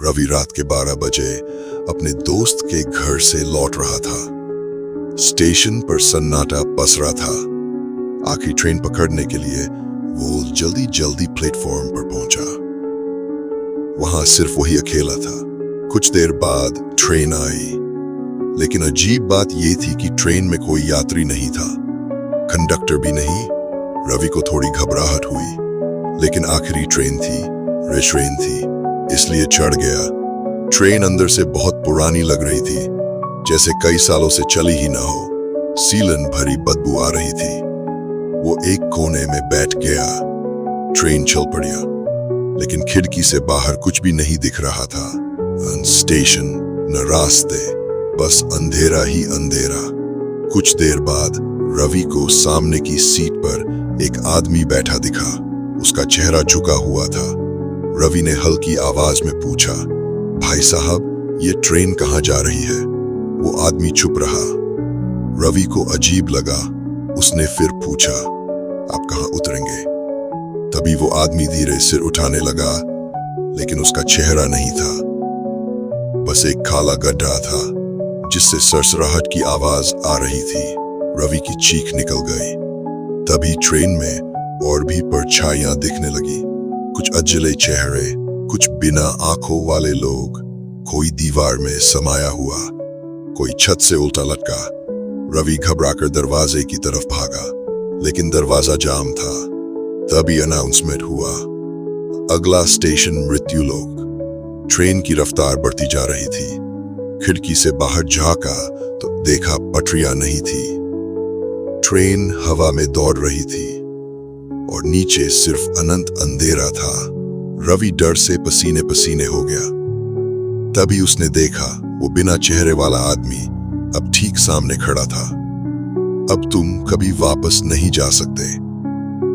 रवि रात के 12 बजे अपने दोस्त के घर से लौट रहा था। स्टेशन पर सन्नाटा पसरा था। आखिरी ट्रेन पकड़ने के लिए वो जल्दी जल्दी प्लेटफॉर्म पर पहुंचा। वहां सिर्फ वही अकेला था। कुछ देर बाद ट्रेन आई, लेकिन अजीब बात यह थी कि ट्रेन में कोई यात्री नहीं था, कंडक्टर भी नहीं। रवि को थोड़ी घबराहट हुई, लेकिन आखिरी ट्रेन थी, रश ट्रेन थी, इसलिए चढ़ गया। ट्रेन अंदर से बहुत पुरानी लग रही थी, जैसे कई सालों से चली ही ना हो। सीलन भरी बदबू आ रही थी। वो एक कोने में बैठ गया। ट्रेन चल पड़िया, लेकिन खिड़की से बाहर कुछ भी नहीं दिख रहा था। न स्टेशन, न रास्ते, बस अंधेरा ही अंधेरा। कुछ देर बाद रवि को सामने की सीट पर एक आदमी बैठा दिखा। उसका चेहरा झुका हुआ था। रवि ने हल्की आवाज में पूछा, भाई साहब, ये ट्रेन कहाँ जा रही है? वो आदमी चुप रहा। रवि को अजीब लगा। उसने फिर पूछा, आप कहाँ उतरेंगे? तभी वो आदमी धीरे सिर उठाने लगा, लेकिन उसका चेहरा नहीं था, बस एक काला गड्ढा था जिससे सरसराहट की आवाज आ रही थी। रवि की चीख निकल गई। तभी ट्रेन में और भी परछाइयां दिखने लगी। कुछ अजले चेहरे, कुछ बिना आंखों वाले लोग। कोई दीवार में समाया हुआ, कोई छत से उल्टा लटका। रवि घबराकर दरवाजे की तरफ भागा, लेकिन दरवाजा जाम था। तभी अनाउंसमेंट हुआ, अगला स्टेशन मृत्युलोक। ट्रेन की रफ्तार बढ़ती जा रही थी। खिड़की से बाहर झांका तो देखा पटरियां नहीं थी। ट्रेन हवा में दौड़ रही थी और नीचे सिर्फ अनंत अंधेरा था। रवि डर से पसीने पसीने हो गया। तभी उसने देखा, वो बिना चेहरे वाला आदमी अब ठीक सामने खड़ा था। अब तुम कभी वापस नहीं जा सकते।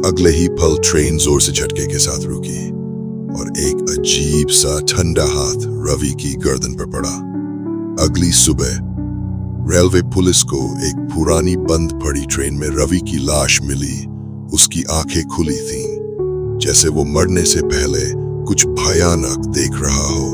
अगले ही पल ट्रेन जोर से झटके के साथ रुकी और एक अजीब सा ठंडा हाथ रवि की गर्दन पर पड़ा। अगली सुबह रेलवे पुलिस को एक पुरानी बंद पड़ी ट्रेन में रवि की लाश मिली। उसकी आंखें खुली थीं, जैसे वो मरने से पहले कुछ भयानक देख रहा हो।